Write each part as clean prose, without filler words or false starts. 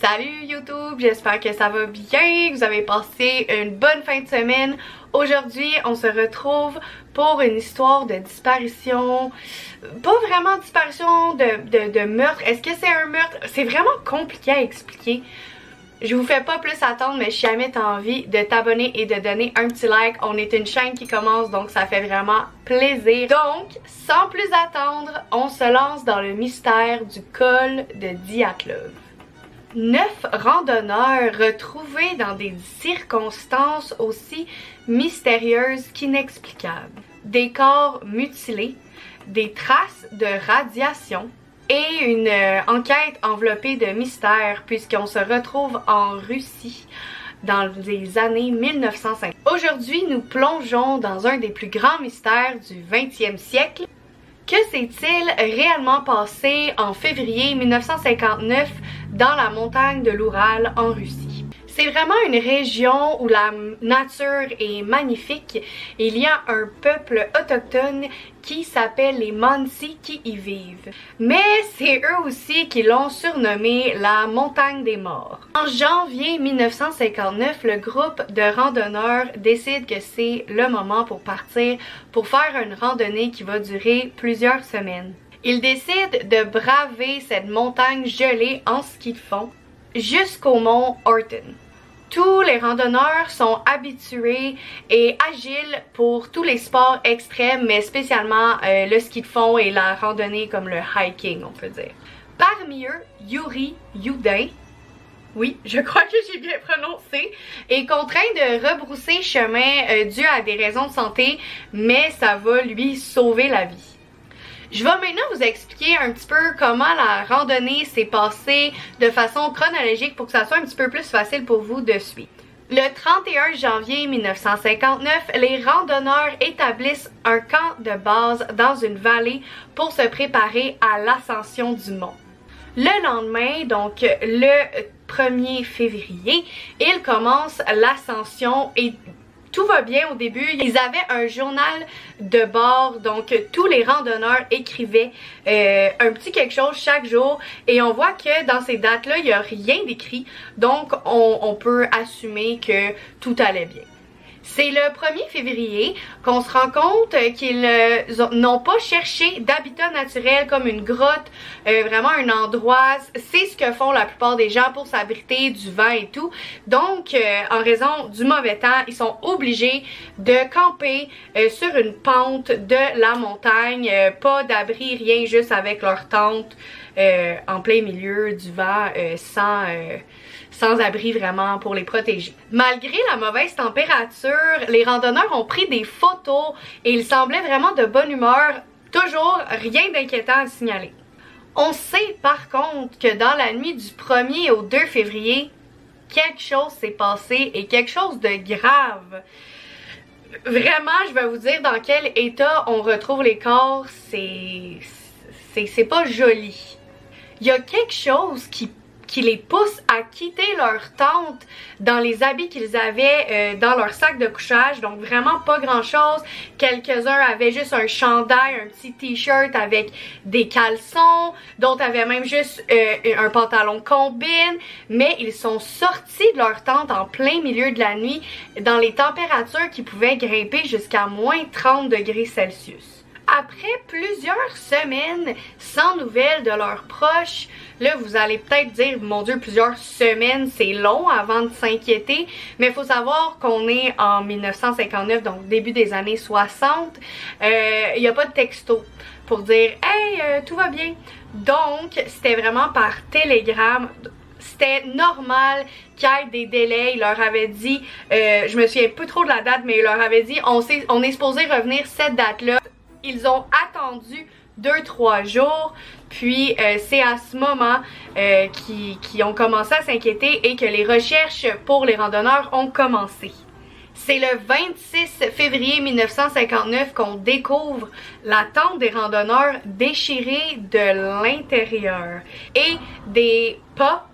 Salut YouTube, j'espère que ça va bien, que vous avez passé une bonne fin de semaine. Aujourd'hui, on se retrouve pour une histoire de disparition, pas vraiment disparition de meurtre. Est-ce que c'est un meurtre? C'est vraiment compliqué à expliquer. Je vous fais pas plus attendre, mais si jamais t'as envie de t'abonner et de donner un petit like, on est une chaîne qui commence, donc ça fait vraiment plaisir. Donc, sans plus attendre, on se lance dans le mystère du col de Dyatlov. 9 randonneurs retrouvés dans des circonstances aussi mystérieuses qu'inexplicables. Des corps mutilés, des traces de radiation et une enquête enveloppée de mystère puisqu'on se retrouve en Russie dans les années 1950. Aujourd'hui, nous plongeons dans un des plus grands mystères du 20e siècle. Que s'est-il réellement passé en février 1959 dans la montagne de l'Oural en Russie? C'est vraiment une région où la nature est magnifique. Il y a un peuple autochtone qui s'appelle les Mansi qui y vivent. Mais c'est eux aussi qui l'ont surnommé la montagne des morts. En janvier 1959, le groupe de randonneurs décide que c'est le moment pour partir pour faire une randonnée qui va durer plusieurs semaines. Ils décident de braver cette montagne gelée en ski de fond jusqu'au mont Orton. Tous les randonneurs sont habitués et agiles pour tous les sports extrêmes, mais spécialement le ski de fond et la randonnée comme le hiking, on peut dire. Parmi eux, Yuri Yudin, oui, je crois que j'ai bien prononcé, est contraint de rebrousser chemin dû à des raisons de santé, mais ça va lui sauver la vie. Je vais maintenant vous expliquer un petit peu comment la randonnée s'est passée de façon chronologique pour que ça soit un petit peu plus facile pour vous de suivre. Le 31 janvier 1959, les randonneurs établissent un camp de base dans une vallée pour se préparer à l'ascension du mont. Le lendemain, donc le 1er février, ils commencent l'ascension et tout va bien au début. Ils avaient un journal de bord, donc tous les randonneurs écrivaient un petit quelque chose chaque jour et on voit que dans ces dates-là, il n'y a rien d'écrit, donc on peut assumer que tout allait bien. C'est le 1er février qu'on se rend compte qu'ils n'ont pas cherché d'habitat naturel comme une grotte, vraiment un endroit. C'est ce que font la plupart des gens pour s'abriter du vent et tout. Donc, en raison du mauvais temps, ils sont obligés de camper sur une pente de la montagne. Pas d'abri, rien, juste avec leur tente en plein milieu du vent, sans abri vraiment pour les protéger. Malgré la mauvaise température, les randonneurs ont pris des photos et ils semblaient vraiment de bonne humeur. Toujours rien d'inquiétant à signaler. On sait par contre que dans la nuit du 1er au 2 février, quelque chose s'est passé et quelque chose de grave. Vraiment, je vais vous dire dans quel état on retrouve les corps, c'est pas joli. Il y a quelque chose qui les pousse à quitter leur tente dans les habits qu'ils avaient dans leur sac de couchage, donc vraiment pas grand chose. Quelques-uns avaient juste un chandail, un petit t-shirt avec des caleçons, d'autres avaient même juste un pantalon combine, mais ils sont sortis de leur tente en plein milieu de la nuit dans les températures qui pouvaient grimper jusqu'à moins 30 degrés Celsius. Après plusieurs semaines sans nouvelles de leurs proches, là vous allez peut-être dire, mon Dieu, plusieurs semaines, c'est long avant de s'inquiéter, mais il faut savoir qu'on est en 1959, donc début des années 60, il n'y a pas de texto pour dire « Hey, tout va bien ». Donc, c'était vraiment par télégramme. C'était normal qu'il y ait des délais. Il leur avait dit, je me souviens pas trop de la date, mais il leur avait dit, on est supposé revenir cette date-là. Ils ont attendu 2-3 jours, puis c'est à ce moment qu'ils ont commencé à s'inquiéter et que les recherches pour les randonneurs ont commencé. C'est le 26 février 1959 qu'on découvre la tente des randonneurs déchirée de l'intérieur et des pas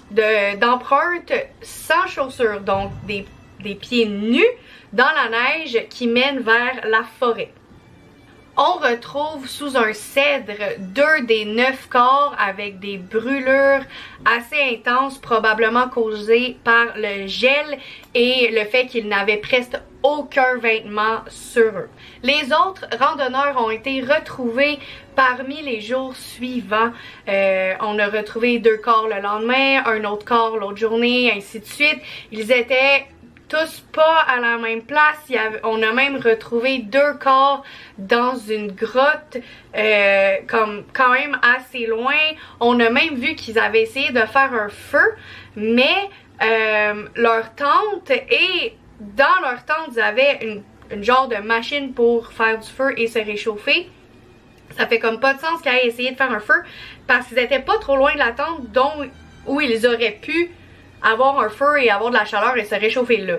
d'empreintes sans chaussures, donc des pieds nus dans la neige qui mènent vers la forêt. On retrouve sous un cèdre 2 des 9 corps avec des brûlures assez intenses, probablement causées par le gel et le fait qu'ils n'avaient presque aucun vêtement sur eux. Les autres randonneurs ont été retrouvés parmi les jours suivants. On a retrouvé 2 corps le lendemain, un autre corps l'autre journée, ainsi de suite. Ils étaient tous pas à la même place. On a même retrouvé 2 corps dans une grotte comme quand même assez loin. On a même vu qu'ils avaient essayé de faire un feu, mais leur tente, et dans leur tente ils avaient une genre de machine pour faire du feu et se réchauffer. Ça fait comme pas de sens qu'ils aient essayé de faire un feu parce qu'ils étaient pas trop loin de la tente où ils auraient pu avoir un feu et avoir de la chaleur et se réchauffer là.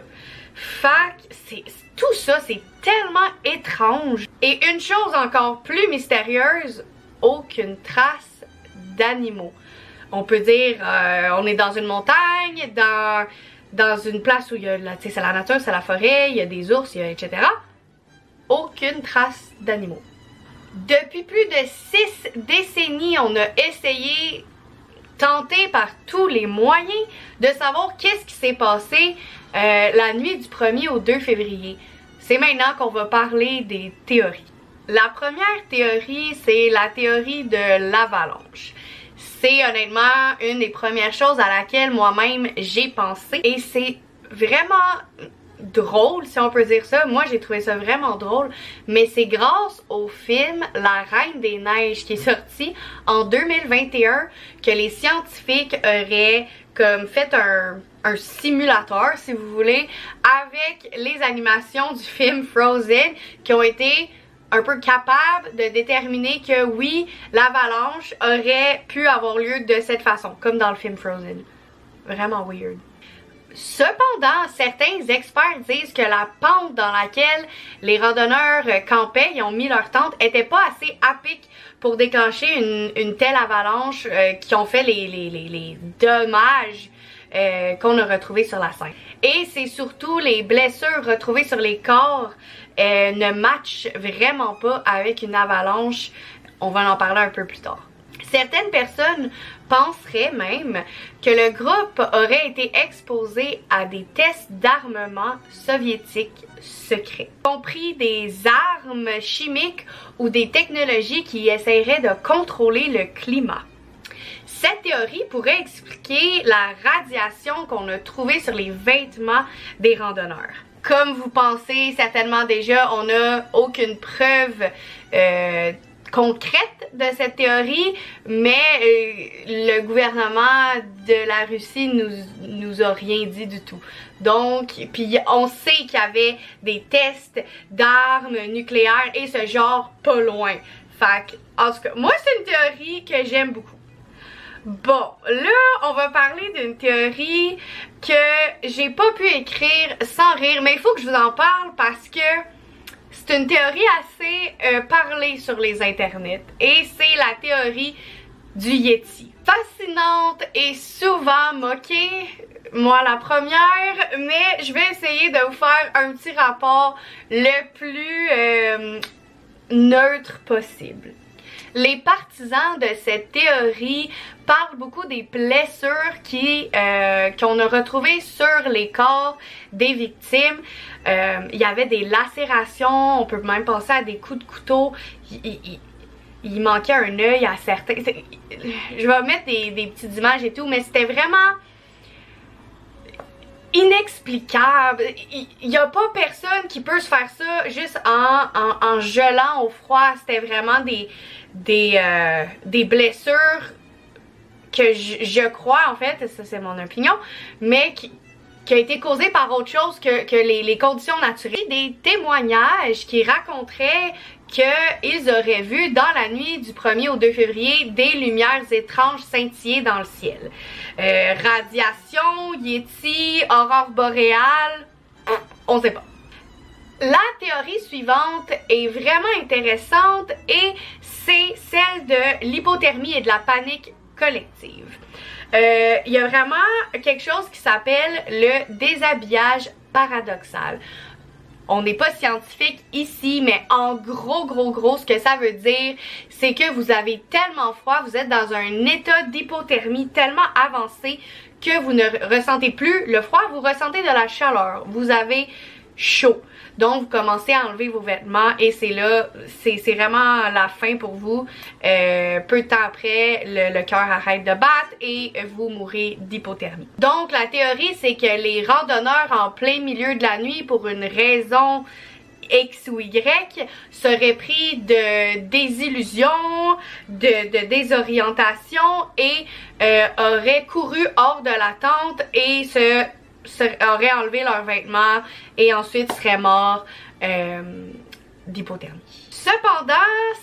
Fait que tout ça, c'est tellement étrange. Et une chose encore plus mystérieuse, aucune trace d'animaux. On peut dire, on est dans une montagne, dans une place où il y a c'est la nature, c'est la forêt, il y a des ours, etc. Aucune trace d'animaux. Depuis plus de 6 décennies, on a essayé, tenté par tous les moyens, de savoir qu'est-ce qui s'est passé la nuit du 1er au 2 février. C'est maintenant qu'on va parler des théories. La première théorie, c'est la théorie de l'avalanche. C'est honnêtement une des premières choses à laquelle moi-même j'ai pensé. Et c'est vraiment drôle, si on peut dire ça. Moi, j'ai trouvé ça vraiment drôle. Mais c'est grâce au film La Reine des Neiges qui est sorti en 2021 que les scientifiques auraient comme fait un simulateur, si vous voulez, avec les animations du film Frozen qui ont été un peu capables de déterminer que oui, l'avalanche aurait pu avoir lieu de cette façon, comme dans le film Frozen. Vraiment weird. Cependant, certains experts disent que la pente dans laquelle les randonneurs campaient, ils ont mis leur tente, était pas assez à pic pour déclencher une telle avalanche qui ont fait les dommages qu'on a retrouvés sur la scène. Et c'est surtout les blessures retrouvées sur les corps ne matchent vraiment pas avec une avalanche. On va en parler un peu plus tard. Certaines personnes penseraient même que le groupe aurait été exposé à des tests d'armement soviétiques secrets, y compris des armes chimiques ou des technologies qui essaieraient de contrôler le climat. Cette théorie pourrait expliquer la radiation qu'on a trouvée sur les vêtements des randonneurs. Comme vous pensez certainement déjà, on n'a aucune preuve concrète de cette théorie, mais le gouvernement de la Russie nous a rien dit du tout. Donc, puis on sait qu'il y avait des tests d'armes nucléaires et ce genre pas loin. Fait que, en tout cas, moi c'est une théorie que j'aime beaucoup. Bon, là, on va parler d'une théorie que j'ai pas pu écrire sans rire, mais il faut que je vous en parle parce que c'est une théorie assez parlée sur les internets et c'est la théorie du Yeti. Fascinante et souvent moquée, moi la première, mais je vais essayer de vous faire un petit rapport le plus neutre possible. Les partisans de cette théorie parlent beaucoup des blessures qu'on a retrouvées sur les corps des victimes. Il y avait des lacérations, on peut même penser à des coups de couteau. Il manquait un œil à certains. Je vais mettre des petites images et tout, mais c'était vraiment inexplicable. Il n'y a pas personne qui peut se faire ça juste en gelant au froid. C'était vraiment des blessures que je crois, en fait, ça c'est mon opinion, mais qui a été causée par autre chose que les conditions naturelles. Des témoignages qui raconteraient qu'ils auraient vu dans la nuit du 1er au 2 février des lumières étranges scintiller dans le ciel. Radiation, Yeti, aurore boréale, on sait pas. La théorie suivante est vraiment intéressante et c'est celle de l'hypothermie et de la panique collective. Il y a vraiment quelque chose qui s'appelle le déshabillage paradoxal. on n'est pas scientifique ici, mais en gros, ce que ça veut dire, c'est que vous avez tellement froid, vous êtes dans un état d'hypothermie tellement avancé que vous ne ressentez plus le froid, vous ressentez de la chaleur, vous avez chaud. Donc vous commencez à enlever vos vêtements et c'est là, c'est vraiment la fin pour vous. Peu de temps après, le cœur arrête de battre et vous mourrez d'hypothermie. Donc la théorie, c'est que les randonneurs en plein milieu de la nuit, pour une raison X ou Y, seraient pris de désillusion, de désorientation et auraient couru hors de la tente et auraient enlevé leurs vêtements et ensuite seraient morts d'hypothermie. Cependant,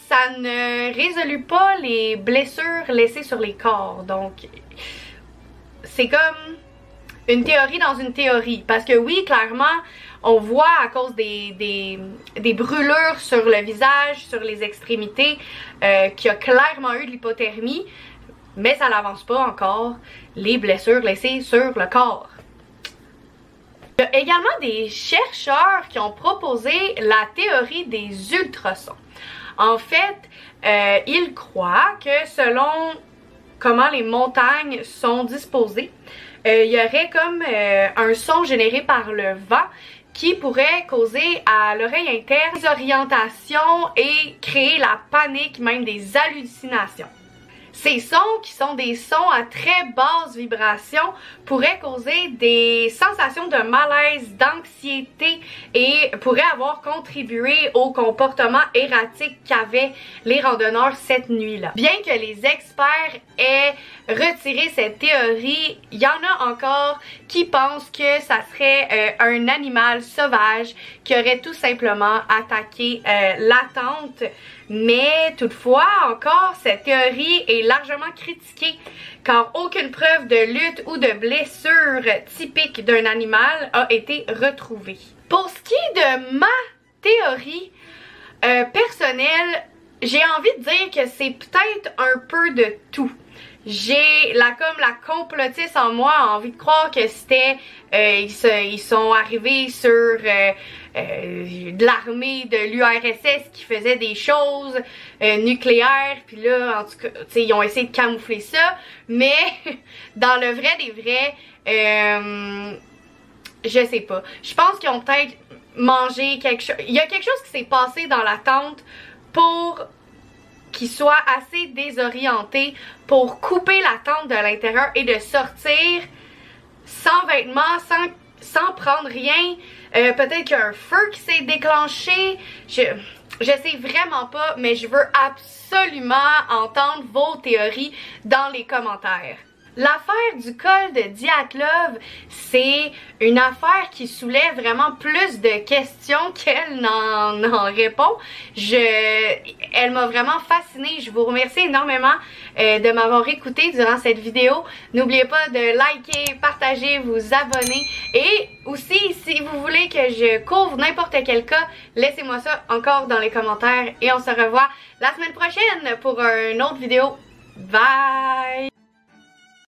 ça ne résolut pas les blessures laissées sur les corps. Donc, c'est comme une théorie dans une théorie. Parce que oui, clairement, on voit à cause des brûlures sur le visage, sur les extrémités, qu'il y a clairement eu de l'hypothermie. Mais ça n'avance pas encore les blessures laissées sur le corps. Il y a également des chercheurs qui ont proposé la théorie des ultrasons. En fait, ils croient que selon comment les montagnes sont disposées, il y aurait comme un son généré par le vent qui pourrait causer à l'oreille interne des orientations et créer la panique, même des hallucinations. Ces sons, qui sont des sons à très basse vibration, pourraient causer des sensations de malaise, d'anxiété et pourraient avoir contribué au comportement erratique qu'avaient les randonneurs cette nuit-là. Bien que les experts aient retiré cette théorie, il y en a encore qui pensent que ça serait un animal sauvage qui aurait tout simplement attaqué la tente. Mais toutefois, encore, cette théorie est largement critiquée car aucune preuve de lutte ou de blessure typique d'un animal a été retrouvée. Pour ce qui est de ma théorie personnelle, j'ai envie de dire que c'est peut-être un peu de tout. J'ai la complotiste en moi a envie de croire que c'était ils sont arrivés sur de l'armée de l'URSS qui faisait des choses nucléaires, puis là en tout cas ils ont essayé de camoufler ça, mais dans le vrai des vrais je sais pas, je pense qu'ils ont peut-être mangé quelque chose, il y a quelque chose qui s'est passé dans la tente pour qui soit assez désorienté pour couper la tente de l'intérieur et de sortir sans vêtements, sans prendre rien. Peut-être qu'il y a un feu qui s'est déclenché. Je sais vraiment pas, mais je veux absolument entendre vos théories dans les commentaires. L'affaire du col de Dyatlov, c'est une affaire qui soulève vraiment plus de questions qu'elle n'en répond. Elle m'a vraiment fascinée. Je vous remercie énormément de m'avoir écouté durant cette vidéo. N'oubliez pas de liker, partager, vous abonner. Et aussi, si vous voulez que je couvre n'importe quel cas, laissez-moi ça encore dans les commentaires. Et on se revoit la semaine prochaine pour une autre vidéo. Bye!